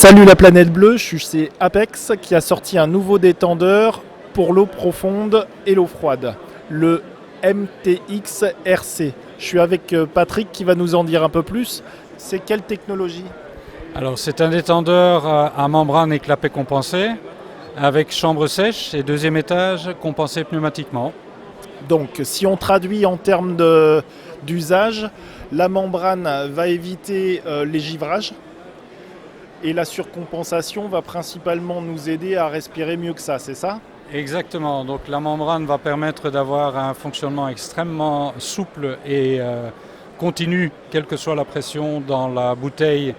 Salut la planète bleue, je suis chez Apex qui a sorti un nouveau détendeur pour l'eau profonde et l'eau froide, le MTX RC. Je suis avec Patrick qui va nous en dire un peu plus. C'est quelle technologie? Alors c'est un détendeur à membrane et clapet compensé avec chambre sèche et deuxième étage compensé pneumatiquement. Donc si on traduit en termes d'usage, la membrane va éviter les givrages et la surcompensation va principalement nous aider à respirer mieux que ça, c'est ça? Exactement, donc la membrane va permettre d'avoir un fonctionnement extrêmement souple et continu, quelle que soit la pression dans la bouteille,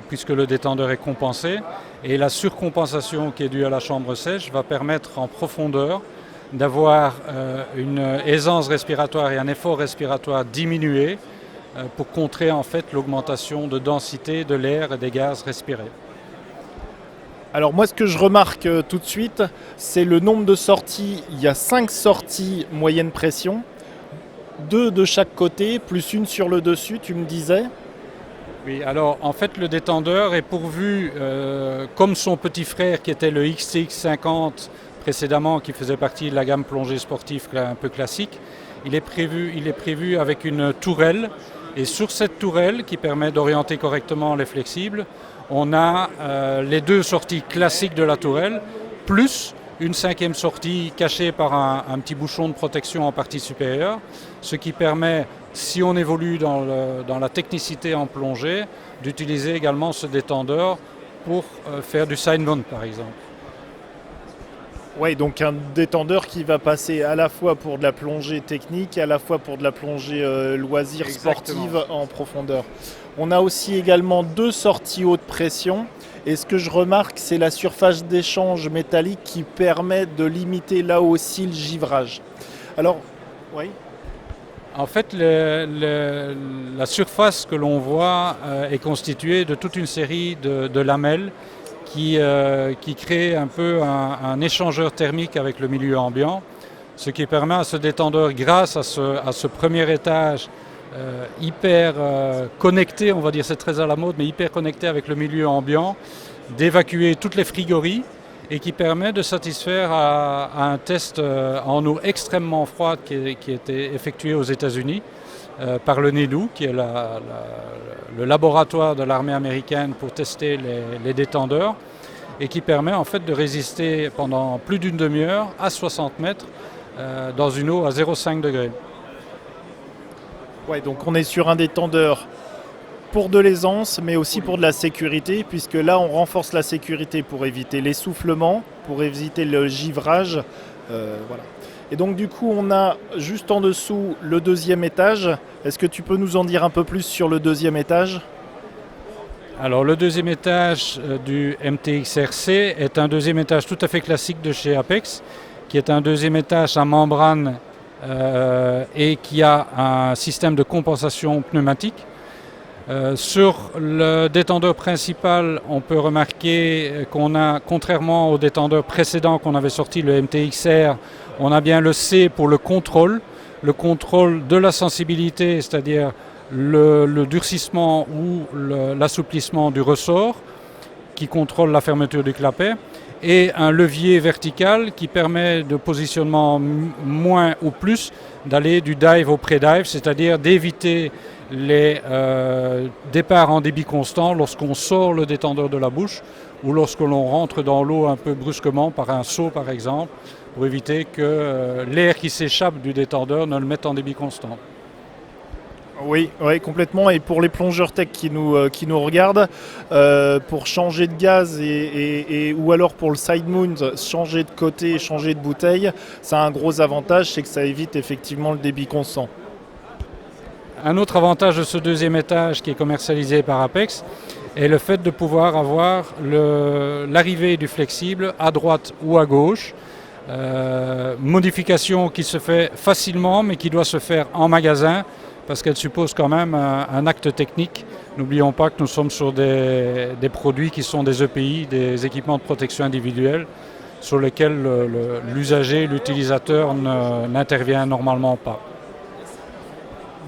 puisque le détendeur est compensé. Et la surcompensation qui est due à la chambre sèche va permettre en profondeur d'avoir une aisance respiratoire et un effort respiratoire diminué pour contrer en fait l'augmentation de densité de l'air et des gaz respirés. Alors moi ce que je remarque tout de suite, c'est le nombre de sorties. Il y a 5 sorties moyenne pression, 2 de chaque côté, plus une sur le dessus, tu me disais. Oui, alors en fait le détendeur est pourvu, comme son petit frère qui était le XTX50 précédemment, qui faisait partie de la gamme plongée sportive un peu classique, il est prévu avec une tourelle. Et sur cette tourelle, qui permet d'orienter correctement les flexibles, on a les deux sorties classiques de la tourelle, plus une cinquième sortie cachée par un petit bouchon de protection en partie supérieure, ce qui permet, si on évolue dans la technicité en plongée, d'utiliser également ce détendeur pour faire du sidemount par exemple. Oui, donc un détendeur qui va passer à la fois pour de la plongée technique et à la fois pour de la plongée loisir sportive en profondeur. On a aussi également 2 sorties haute pression. Et ce que je remarque, c'est la surface d'échange métallique qui permet de limiter là aussi le givrage. Alors, oui. En fait, la surface que l'on voit est constituée de toute une série de lamelles qui crée un peu un échangeur thermique avec le milieu ambiant, ce qui permet à ce détendeur, grâce à ce premier étage hyper connecté, on va dire c'est très à la mode, mais hyper connecté avec le milieu ambiant, d'évacuer toutes les frigories et qui permet de satisfaire à un test en eau extrêmement froide qui a été effectué aux États-Unis par le NEDU, qui est le laboratoire de l'armée américaine pour tester les détendeurs, et qui permet en fait de résister pendant plus d'une demi-heure à 60 mètres dans une eau à 0,5 degrés. Ouais, donc on est sur un détendeur pour de l'aisance, mais aussi pour de la sécurité, puisque là on renforce la sécurité pour éviter l'essoufflement, pour éviter le givrage. Voilà. Et donc du coup on a juste en dessous le deuxième étage. Est-ce que tu peux nous en dire un peu plus sur le deuxième étage? Alors le deuxième étage du MTX RC est un deuxième étage tout à fait classique de chez Apex, qui est un deuxième étage à membrane et qui a un système de compensation pneumatique. Sur le détendeur principal, on peut remarquer qu'on a, contrairement au détendeur précédent qu'on avait sorti, le MTXR, on a bien le C pour le contrôle de la sensibilité, c'est-à-dire le durcissement ou l'assouplissement du ressort qui contrôle la fermeture du clapet, et un levier vertical qui permet de positionnement moins ou plus d'aller du dive au pré-dive, c'est-à-dire d'éviter les départs en débit constant lorsqu'on sort le détendeur de la bouche ou lorsque l'on rentre dans l'eau un peu brusquement par un saut par exemple, pour éviter que l'air qui s'échappe du détendeur ne le mette en débit constant. Oui, complètement. Et pour les plongeurs tech qui nous regardent, pour changer de gaz ou alors pour le side mount, changer de côté, changer de bouteille, ça a un gros avantage, c'est que ça évite effectivement le débit constant. Un autre avantage de ce deuxième étage qui est commercialisé par Apex est le fait de pouvoir avoir l'arrivée du flexible à droite ou à gauche. Modification qui se fait facilement mais qui doit se faire en magasin, parce qu'elle suppose quand même un acte technique. N'oublions pas que nous sommes sur des produits qui sont des EPI, des équipements de protection individuelle, sur lesquels l'usager, l'utilisateur n'intervient normalement pas.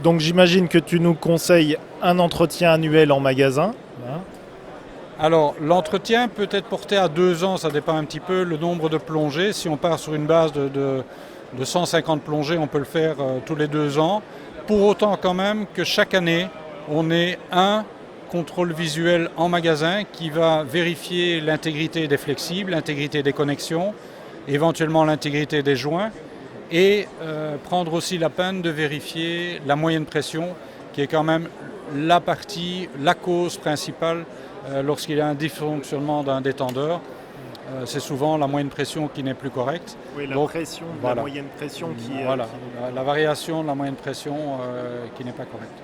Donc j'imagine que tu nous conseilles un entretien annuel en magasin. Alors, l'entretien peut être porté à 2 ans, ça dépend un petit peu le nombre de plongées. Si on part sur une base de 150 plongées, on peut le faire tous les 2 ans. Pour autant quand même que chaque année, on ait un contrôle visuel en magasin qui va vérifier l'intégrité des flexibles, l'intégrité des connexions, éventuellement l'intégrité des joints, et prendre aussi la peine de vérifier la moyenne pression, qui est quand même la cause principale lorsqu'il y a un dysfonctionnement d'un détendeur. C'est souvent la moyenne pression qui n'est plus correcte. Oui, la Donc, pression, voilà. la moyenne pression qui est... Voilà, la variation de la moyenne pression qui n'est pas correcte.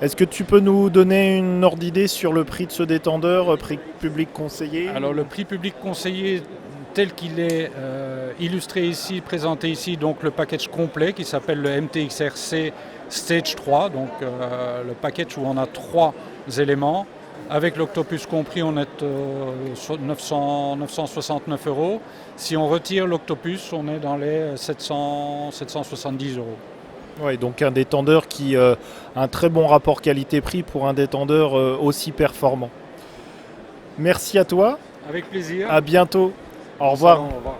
Est-ce que tu peux nous donner une ordre d'idée sur le prix de ce détendeur, prix public conseillé? Alors le prix public conseillé tel qu'il est illustré ici, présenté ici, donc le package complet qui s'appelle le MTXRC Stage 3, donc le package où on a 3 éléments. Avec l'Octopus compris, on est sur 969 €. Si on retire l'Octopus, on est dans les 770 €. Oui, donc un détendeur qui a un très bon rapport qualité-prix pour un détendeur aussi performant. Merci à toi, Avec plaisir. à bientôt, au revoir. Au revoir.